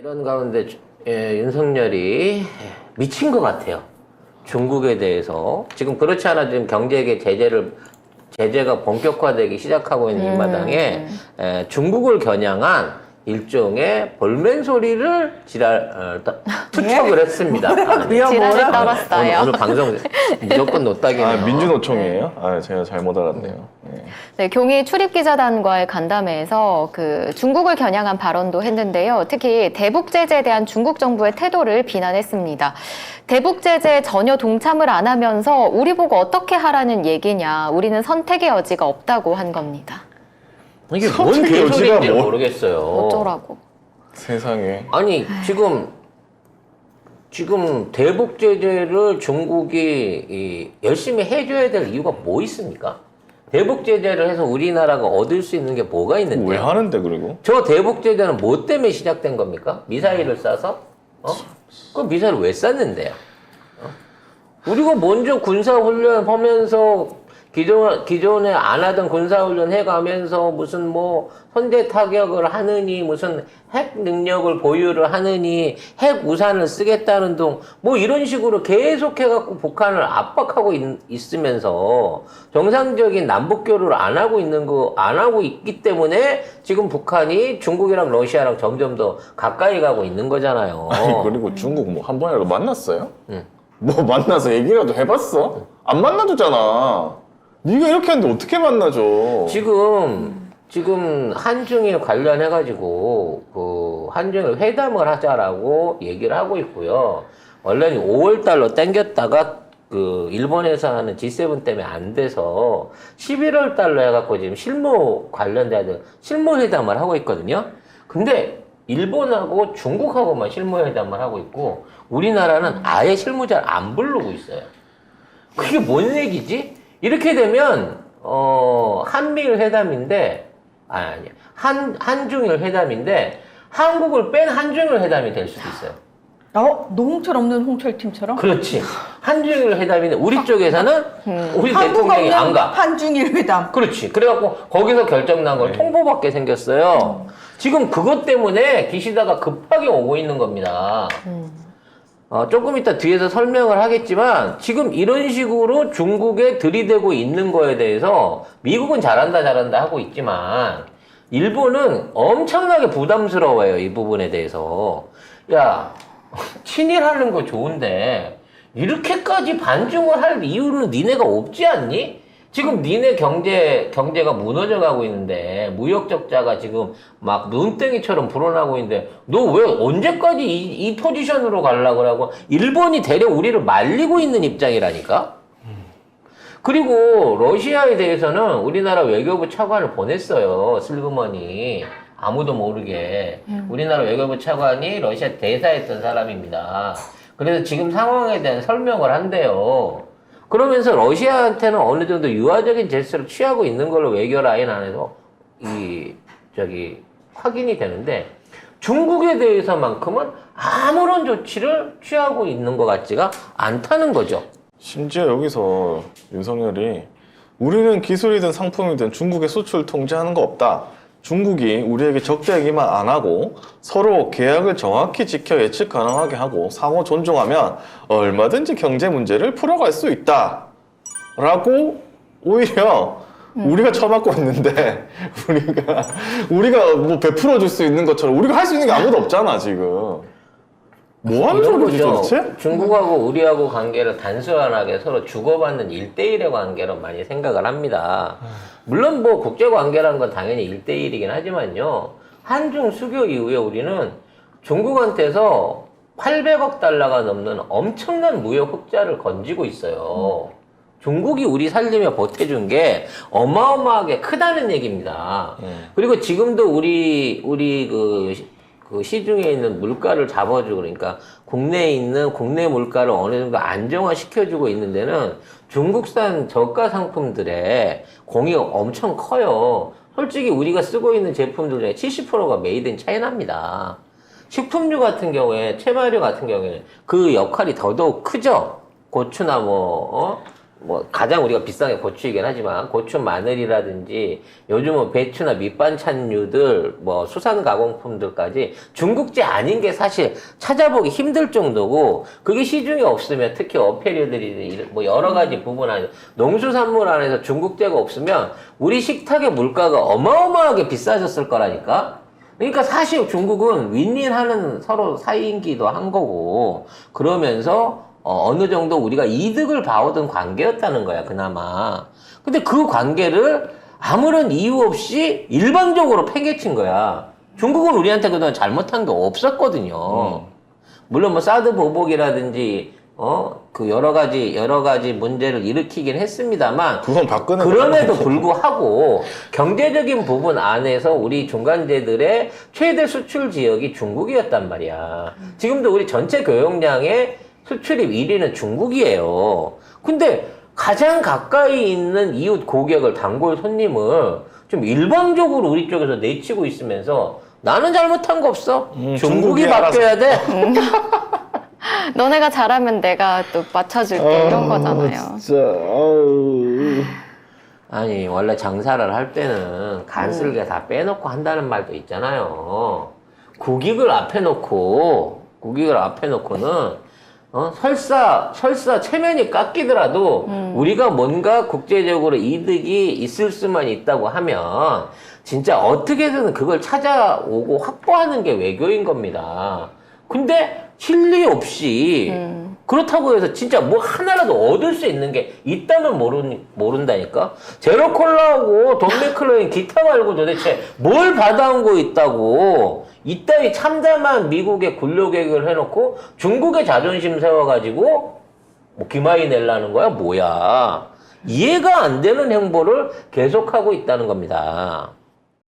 이런 가운데 윤석열이 미친 것 같아요. 중국에 대해서. 지금 그렇지 않아 지금 경제계 제재가 본격화되기 시작하고 있는 이 마당에 중국을 겨냥한 일종의 볼멘 소리를 투척을 했습니다. 지랄을 떨었어요. 오늘 방송 무조건 노딱이네요. 아, 민주노총이에요? 아, 제가 잘못 알았네요. 네. 네, 경희 출입기자단과의 간담회에서 중국을 겨냥한 발언도 했는데요. 특히 대북 제재에 대한 중국 정부의 태도를 비난했습니다. 대북 제재에 전혀 동참을 안 하면서 우리 보고 어떻게 하라는 얘기냐. 우리는 선택의 여지가 없다고 한 겁니다. 이게 뭔 개소리인지 모르겠어요. 어쩌라고. 세상에. 아니 지금 대북 제재를 중국이 열심히 해줘야 될 이유가 뭐 있습니까? 대북 제재를 해서 우리나라가 얻을 수 있는 게 뭐가 있는데? 왜 하는데 그리고? 저 대북 제재는 뭐 때문에 시작된 겁니까? 미사일을 쏴서? 그 미사일을 왜 쐈는데요? 우리가 먼저 군사훈련 하면서 기존에 안 하던 군사훈련 해가면서 무슨 뭐 선제 타격을 하느니 무슨 핵 능력을 보유를 하느니 핵 우산을 쓰겠다는 둥 뭐 이런 식으로 계속해갖고 북한을 압박하고 있으면서 정상적인 남북교류를 안 하고 있기 때문에 지금 북한이 중국이랑 러시아랑 점점 더 가까이 가고 있는 거잖아요. 아니, 그리고 중국 뭐 한 번이라도 만났어요? 응. 뭐 만나서 얘기라도 해봤어? 안 만나줬잖아. 네가 이렇게 하는데 어떻게 만나줘? 지금 한중일 관련해가지고 그 한중일 회담을 하자라고 얘기를 하고 있고요. 원래는 5월 달로 땡겼다가 그 일본에서 하는 G7 때문에 안 돼서 11월 달로 해갖고 지금 실무 관련된 실무 회담을 하고 있거든요. 근데 일본하고 중국하고만 실무 회담을 하고 있고 우리나라는 아예 실무자를 안 부르고 있어요. 그게 뭔 얘기지? 이렇게 되면 한미일 회담인데 한중일 회담인데 한국을 뺀 한중일 회담이 될 수도 있어요. 노홍철 없는 홍철팀처럼? 그렇지. 한중일 회담인데 우리 쪽에서는 우리 대통령이 안 가. 한중일 회담. 그렇지. 그래갖고 거기서 결정난 걸 통보받게 생겼어요. 지금 그것 때문에 기시다가 급하게 오고 있는 겁니다. 조금 이따 뒤에서 설명을 하겠지만 지금 이런 식으로 중국에 들이대고 있는 거에 대해서 미국은 잘한다 하고 있지만 일본은 엄청나게 부담스러워요. 이 부분에 대해서. 야, 친일하는 거 좋은데 이렇게까지 반중을 할 이유는 니네가 없지 않니? 지금 니네 경제가 무너져 가고 있는데 무역 적자가 지금 막 눈덩이처럼 불어나고 있는데 너 왜 언제까지 이 포지션으로 가려고 하고 일본이 대려 우리를 말리고 있는 입장이라니까? 그리고 러시아에 대해서는 우리나라 외교부 차관을 보냈어요. 슬그머니. 아무도 모르게. 우리나라 외교부 차관이 러시아 대사했던 사람입니다. 그래서 지금 상황에 대한 설명을 한대요. 그러면서 러시아한테는 어느 정도 유화적인 제스처를 취하고 있는 걸로 외교 라인 안에서 확인이 되는데 중국에 대해서만큼은 아무런 조치를 취하고 있는 것 같지가 않다는 거죠. 심지어 여기서 윤석열이 우리는 기술이든 상품이든 중국의 수출 통제하는 거 없다. 중국이 우리에게 적대 얘기만 안 하고 서로 계약을 정확히 지켜 예측 가능하게 하고 상호 존중하면 얼마든지 경제 문제를 풀어갈 수 있다. 라고 오히려 우리가 처맞고 있는데 우리가 뭐 베풀어 줄 수 있는 것처럼 우리가 할 수 있는 게 아무도 없잖아 지금. 뭐 하는 소리지 도대체? 중국하고 우리하고 관계를 단순하게 서로 주고받는 1대1의 관계로 많이 생각을 합니다. 물론 뭐 국제관계라는 건 당연히 1대1이긴 하지만요. 한중 수교 이후에 우리는 중국한테서 800억 달러가 넘는 엄청난 무역 흑자를 건지고 있어요. 중국이 우리 살림에 보태준 게 어마어마하게 크다는 얘기입니다. 그리고 지금도 우리 그 시중에 있는 물가를 잡아주고 그러니까 국내에 있는 국내 물가를 어느 정도 안정화시켜주고 있는 데는 중국산 저가 상품들의 공이 엄청 커요. 솔직히 우리가 쓰고 있는 제품들 중에 70%가 메이드 인 차이나입니다. 식품류 같은 경우에, 채마류 같은 경우에는 그 역할이 더더욱 크죠. 고추나 뭐 가장 우리가 비싼 게 고추이긴 하지만 고추, 마늘이라든지 요즘은 배추나 밑반찬류들 뭐 수산 가공품들까지 중국제 아닌 게 사실 찾아보기 힘들 정도고 그게 시중에 없으면 특히 어패류들이 뭐 여러 가지 부분 안에 농수산물 안에서 중국제가 없으면 우리 식탁의 물가가 어마어마하게 비싸졌을 거라니까. 그러니까 사실 중국은 윈윈하는 서로 사이인기도 한 거고 그러면서 어느 정도 우리가 이득을 봐오던 관계였다는 거야, 그나마. 근데 그 관계를 아무런 이유 없이 일방적으로 팽개친 거야. 중국은 우리한테 그동안 잘못한 게 없었거든요. 물론 뭐 사드 보복이라든지, 그 여러 가지 문제를 일으키긴 했습니다만. 그건 박근혜. 그럼에도 불구하고 경제적인 부분 안에서 우리 중간재들의 최대 수출 지역이 중국이었단 말이야. 지금도 우리 전체 교역량의 수출입 1위는 중국이에요. 근데 가장 가까이 있는 이웃 고객을, 단골 손님을 좀 일방적으로 우리 쪽에서 내치고 있으면서 나는 잘못한 거 없어. 중국이 중국이 바뀌어야 돼. 너네가 잘하면 내가 또 맞춰줄게 이런 거잖아요. 진짜. 아유. 아니 원래 장사를 할 때는 간쓸게 다 빼놓고 한다는 말도 있잖아요. 국익을 앞에 놓고는 설사 체면이 깎이더라도 우리가 뭔가 국제적으로 이득이 있을 수만 있다고 하면 진짜 어떻게든 그걸 찾아오고 확보하는 게 외교인 겁니다. 근데 실리 없이 그렇다고 해서 진짜 뭐 하나라도 얻을 수 있는 게 있다면 모른다니까? 제로콜라하고 돈맥클로인 기타 말고 도대체 뭘 받아온 거 있다고 이따위 참담한 미국의 굴욕객을 해놓고 중국의 자존심 세워가지고 뭐 기마이 내려는 거야? 뭐야? 이해가 안 되는 행보를 계속하고 있다는 겁니다.